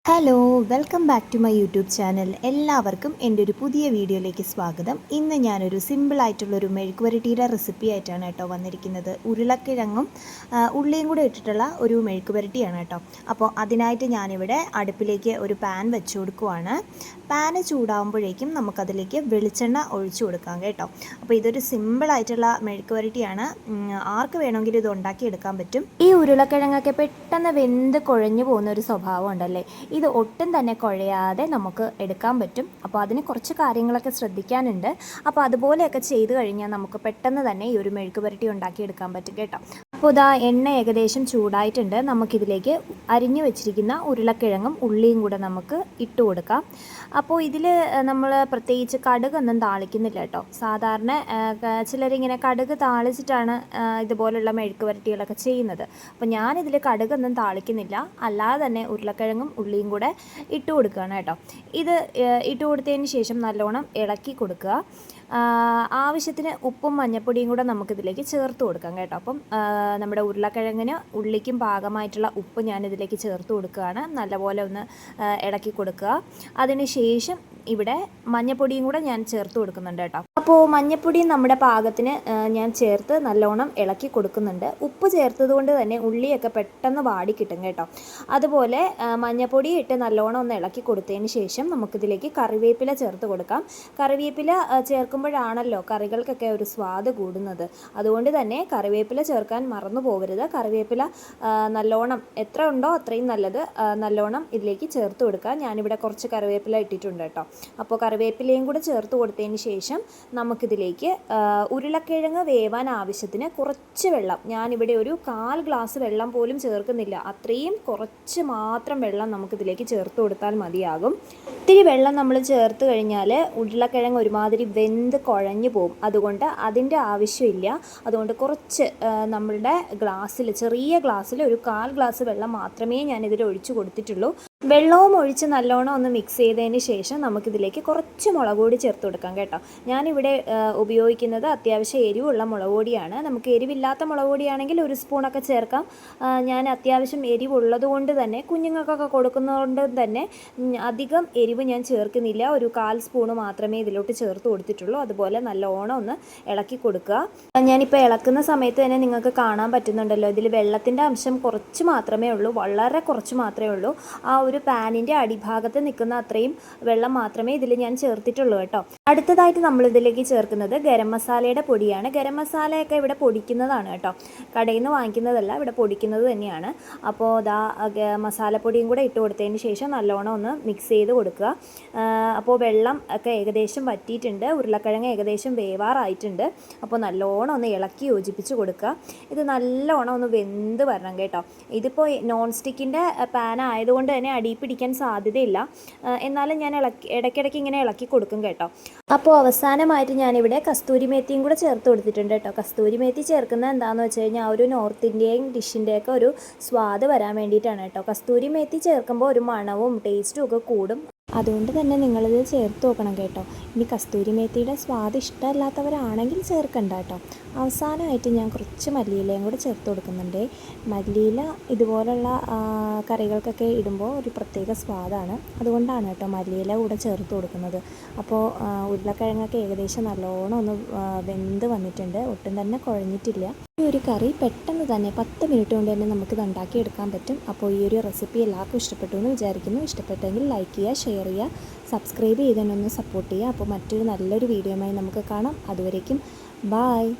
Hello welcome back to my YouTube channel. എല്ലാവർക്കും എൻ്റെ ഒരു പുതിയ വീഡിയോയിലേക്ക് സ്വാഗതം. ഇന്ന് ഞാനൊരു സിമ്പിളായിട്ടുള്ളൊരു മെഴുക്ക് പുരട്ടിയുടെ റെസിപ്പി ആയിട്ടാണ് കേട്ടോ വന്നിരിക്കുന്നത്. ഉരുളക്കിഴങ്ങും ഉള്ളിയും കൂടെ ഇട്ടിട്ടുള്ള ഒരു മെഴുക്ക് പുരട്ടിയാണ് കേട്ടോ. അപ്പോൾ അതിനായിട്ട് ഞാനിവിടെ അടുപ്പിലേക്ക് ഒരു പാൻ വെച്ച് കൊടുക്കുവാണ്. പാന് ചൂടാകുമ്പോഴേക്കും നമുക്കതിലേക്ക് വെളിച്ചെണ്ണ ഒഴിച്ചു കൊടുക്കാം കേട്ടോ. അപ്പോൾ ഇതൊരു സിമ്പിളായിട്ടുള്ള മെഴുക്ക് പുരട്ടിയാണ്. ആർക്ക് വേണമെങ്കിലും ഇത് ഉണ്ടാക്കിയെടുക്കാൻ പറ്റും. ഈ ഉരുളക്കിഴങ്ങൊക്കെ പെട്ടെന്ന് വെന്ത് കുഴഞ്ഞു പോകുന്ന ഒരു സ്വഭാവം ഉണ്ടല്ലേ, ഇത് ഒട്ടും തന്നെ കുഴയാതെ നമുക്ക് എടുക്കാൻ പറ്റും. അപ്പോൾ അതിന് കുറച്ച് കാര്യങ്ങളൊക്കെ ശ്രദ്ധിക്കാനുണ്ട്. അപ്പോൾ അതുപോലെയൊക്കെ ചെയ്ത് കഴിഞ്ഞാൽ നമുക്ക് പെട്ടെന്ന് തന്നെ ഈ ഒരു മെഴുക്ക് പുരട്ടി ഉണ്ടാക്കിയെടുക്കാൻ പറ്റും കേട്ടോ. അപ്പോൾ ഇതാ എണ്ണ ഏകദേശം ചൂടായിട്ടുണ്ട്. നമുക്കിതിലേക്ക് അരിഞ്ഞു വെച്ചിരിക്കുന്ന ഉരുളക്കിഴങ്ങും ഉള്ളിയും കൂടെ നമുക്ക് ഇട്ട് കൊടുക്കാം. അപ്പോൾ ഇതിൽ നമ്മൾ പ്രത്യേകിച്ച് കടുകൊന്നും താളിക്കുന്നില്ല കേട്ടോ. സാധാരണ ചിലരിങ്ങനെ കടുക് താളിച്ചിട്ടാണ് ഇതുപോലുള്ള മെഴുക്ക് പുരട്ടികളൊക്കെ ചെയ്യുന്നത്. അപ്പോൾ ഞാനിതിൽ കടുകൊന്നും താളിക്കുന്നില്ല, അല്ലാതെ തന്നെ ഉരുളക്കിഴങ്ങും ഉള്ളിയും കൂടെ ഇട്ട് കൊടുക്കുകയാണ് കേട്ടോ. ഇത് ഇട്ട് കൊടുത്തതിന് ശേഷം നല്ലോണം ഇളക്കി കൊടുക്കുക. ആവശ്യത്തിന് ഉപ്പും മഞ്ഞൾപ്പൊടിയും കൂടെ നമുക്കിതിലേക്ക് ചേർത്ത് കൊടുക്കാം കേട്ടോ. അപ്പം നമ്മുടെ ഉരുളക്കിഴങ്ങിന് ഉള്ളിക്കും പാകമായിട്ടുള്ള ഉപ്പ് ഞാനിതിലേക്ക് ചേർത്ത് കൊടുക്കുകയാണ്. നല്ലപോലെ ഒന്ന് ഇളക്കി കൊടുക്കുക. അതിന് ശേഷം ഇവിടെ മഞ്ഞൾപ്പൊടിയും കൂടെ ഞാൻ ചേർത്ത് കൊടുക്കുന്നുണ്ട് കേട്ടോ. അപ്പോൾ മഞ്ഞൾപ്പൊടിയും നമ്മുടെ പാകത്തിന് ഞാൻ ചേർത്ത് നല്ലോണം ഇളക്കി കൊടുക്കുന്നുണ്ട്. ഉപ്പ് ചേർത്തത് കൊണ്ട് തന്നെ ഉള്ളിയൊക്കെ പെട്ടെന്ന് വാടി കിട്ടും കേട്ടോ. അതുപോലെ മഞ്ഞൾപ്പൊടി ഇട്ട് നല്ലോണം ഒന്ന് ഇളക്കി കൊടുത്തതിന് ശേഷം നമുക്കിതിലേക്ക് കറിവേപ്പില ചേർത്ത് കൊടുക്കാം. കറിവേപ്പില ചേർക്കുമ്പോഴാണല്ലോ കറികൾക്കൊക്കെ ഒരു സ്വാദ് കൂടുന്നത്. അതുകൊണ്ട് തന്നെ കറിവേപ്പില ചേർക്കാൻ മറന്നു പോകരുത്. കറിവേപ്പില നല്ലോണം എത്ര ഉണ്ടോ അത്രയും നല്ലത് നല്ലോണം ഇതിലേക്ക് ചേർത്ത് കൊടുക്കുക. ഞാനിവിടെ കുറച്ച് കറിവേപ്പില ഇട്ടിട്ടുണ്ട് കേട്ടോ. അപ്പോൾ കറിവേപ്പിലയും കൂടെ ചേർത്ത് കൊടുത്തതിന് ശേഷം നമുക്കിതിലേക്ക് ഉരുളക്കിഴങ്ങ് വേവാൻ ആവശ്യത്തിന് കുറച്ച് വെള്ളം, ഞാനിവിടെ ഒരു 1/4 ഗ്ലാസ് വെള്ളം പോലും ചേർക്കുന്നില്ല, അത്രയും കുറച്ച് മാത്രം വെള്ളം നമുക്കിതിലേക്ക് ചേർത്ത് കൊടുത്താൽ മതിയാകും. ഒത്തിരി വെള്ളം നമ്മൾ ചേർത്ത് കഴിഞ്ഞാൽ ഉരുളക്കിഴങ്ങ് ഒരുമാതിരി വെന്ത് കുഴഞ്ഞു പോകും. അതുകൊണ്ട് അതിൻ്റെ ആവശ്യമില്ല. അതുകൊണ്ട് കുറച്ച് നമ്മളുടെ ഗ്ലാസ്സിൽ, ചെറിയ ഗ്ലാസ്സിൽ ഒരു 1/4 ഗ്ലാസ് വെള്ളം മാത്രമേ ഞാനിതിൽ ഒഴിച്ചു കൊടുത്തിട്ടുള്ളൂ. വെള്ളവും ഒഴിച്ച് നല്ലോണം ഒന്ന് മിക്സ് ചെയ്തതിന് ശേഷം നമുക്കിതിലേക്ക് കുറച്ച് മുളക് പൊടി ചേർത്ത് കൊടുക്കാം കേട്ടോ. ഞാനിവിടെ ഉപയോഗിക്കുന്നത് അത്യാവശ്യം എരിവുള്ള മുളക് പൊടിയാണ്. നമുക്ക് എരിവില്ലാത്ത മുളക് പൊടിയാണെങ്കിൽ 1 സ്പൂണൊക്കെ ചേർക്കാം. ഞാൻ അത്യാവശ്യം എരിവുള്ളത് കൊണ്ട് തന്നെ, കുഞ്ഞുങ്ങൾക്കൊക്കെ കൊടുക്കുന്നതുകൊണ്ട് തന്നെ അധികം എരിവ് ഞാൻ ചേർക്കുന്നില്ല. ഒരു 1/4 സ്പൂണ് മാത്രമേ ഇതിലോട്ട് ചേർത്ത് കൊടുത്തിട്ടുള്ളൂ. അതുപോലെ നല്ലോണം ഒന്ന് ഇളക്കി കൊടുക്കുക. ഞാനിപ്പോൾ ഇളക്കുന്ന സമയത്ത് തന്നെ നിങ്ങൾക്ക് കാണാൻ പറ്റുന്നുണ്ടല്ലോ, ഇതിൽ വെള്ളത്തിൻ്റെ അംശം കുറച്ച് മാത്രമേ ഉള്ളൂ, വളരെ കുറച്ച് മാത്രമേ ഉള്ളൂ. ആ ഒരു പാനിൻ്റെ അടിഭാഗത്ത് നിൽക്കുന്ന അത്രയും വെള്ളം മാത്രമേ ഇതിൽ ഞാൻ ചേർത്തിട്ടുള്ളൂ കേട്ടോ. അടുത്തതായിട്ട് നമ്മളിതിലേക്ക് ചേർക്കുന്നത് ഗരം മസാലയുടെ പൊടിയാണ്. ഗരം മസാലയൊക്കെ ഇവിടെ പൊടിക്കുന്നതാണ് കേട്ടോ, കടയിൽ നിന്ന് വാങ്ങിക്കുന്നതല്ല, ഇവിടെ പൊടിക്കുന്നത് തന്നെയാണ്. അപ്പോൾ ഇതാ മസാലപ്പൊടിയും കൂടെ ഇട്ട് കൊടുത്തതിന് ശേഷം നല്ലോണം ഒന്ന് മിക്സ് ചെയ്ത് കൊടുക്കുക. അപ്പോൾ വെള്ളം ഒക്കെ ഏകദേശം വറ്റിയിട്ടുണ്ട്, ഉരുളക്കിഴങ്ങ് ഏകദേശം വേവാറായിട്ടുണ്ട്. അപ്പോൾ നല്ലോണം ഒന്ന് ഇളക്കി യോജിപ്പിച്ച് കൊടുക്കുക. ഇത് നല്ലോണം ഒന്ന് വെന്ത് വരണം കേട്ടോ. ഇതിപ്പോൾ നോൺ സ്റ്റിക്കിൻ്റെ പാൻ ആയതുകൊണ്ട് തന്നെ അടി പിടിക്കാൻ സാധ്യതയില്ല. എന്നാലും ഞാൻ ഇടയ്ക്കിടയ്ക്ക് ഇങ്ങനെ ഇളക്കി കൊടുക്കും കേട്ടോ. അപ്പോൾ അവസാനമായിട്ട് ഞാനിവിടെ കസ്തൂരി മേത്തിയും കൂടെ ചേർത്ത് കൊടുത്തിട്ടുണ്ട് കേട്ടോ. കസ്തൂരി മേത്തി ചേർക്കുന്നത് എന്താണെന്ന് വെച്ച് കഴിഞ്ഞാൽ ഒരു നോർത്ത് ഇന്ത്യൻ ഡിഷിൻ്റെയൊക്കെ ഒരു സ്വാദ് വരാൻ വേണ്ടിയിട്ടാണ് കേട്ടോ. കസ്തൂരി മേത്തി ചേർക്കുമ്പോൾ ഒരു മണവും ടേസ്റ്റും ഒക്കെ കൂടും. അതുകൊണ്ട് തന്നെ നിങ്ങളിത് ചേർത്ത് നോക്കണം കേട്ടോ. ഇനി കസ്തൂരി മേത്തിയുടെ സ്വാദ് ഇഷ്ടമല്ലാത്തവരാണെങ്കിൽ ചേർക്കണ്ട കേട്ടോ. അവസാനമായിട്ട് ഞാൻ കുറച്ച് മല്ലിയിലയും കൂടെ ചേർത്ത് കൊടുക്കുന്നുണ്ട്. മല്ലിയില ഇതുപോലുള്ള കറികൾക്കൊക്കെ ഇടുമ്പോൾ ഒരു പ്രത്യേക സ്വാദാണ്. അതുകൊണ്ടാണ് കേട്ടോ മല്ലിയില കൂടെ ചേർത്ത് കൊടുക്കുന്നത്. അപ്പോൾ ഉരുളക്കിഴങ്ങൊക്കെ ഏകദേശം നല്ലോണം ഒന്ന് വെന്ത് വന്നിട്ടുണ്ട്, ഒട്ടും തന്നെ കുഴഞ്ഞിട്ടില്ല. ഈ ഒരു കറി പെട്ടെന്ന് തന്നെ 10 മിനിറ്റ് കൊണ്ട് തന്നെ നമുക്കിത് ഉണ്ടാക്കിയെടുക്കാൻ പറ്റും. അപ്പോൾ ഈ ഒരു റെസിപ്പി എല്ലാവർക്കും ഇഷ്ടപ്പെട്ടു എന്ന് വിചാരിക്കുന്നു. ഇഷ്ടപ്പെട്ടെങ്കിൽ ലൈക്ക് ചെയ്യുക, ഷെയർ ചെയ്യുക, സബ്സ്ക്രൈബ് ചെയ്ത് തന്നെ ഒന്ന് സപ്പോർട്ട് ചെയ്യുക. അപ്പോൾ മറ്റൊരു നല്ലൊരു വീഡിയോയുമായി നമുക്ക് കാണാം. അതുവരേക്കും ബായ്.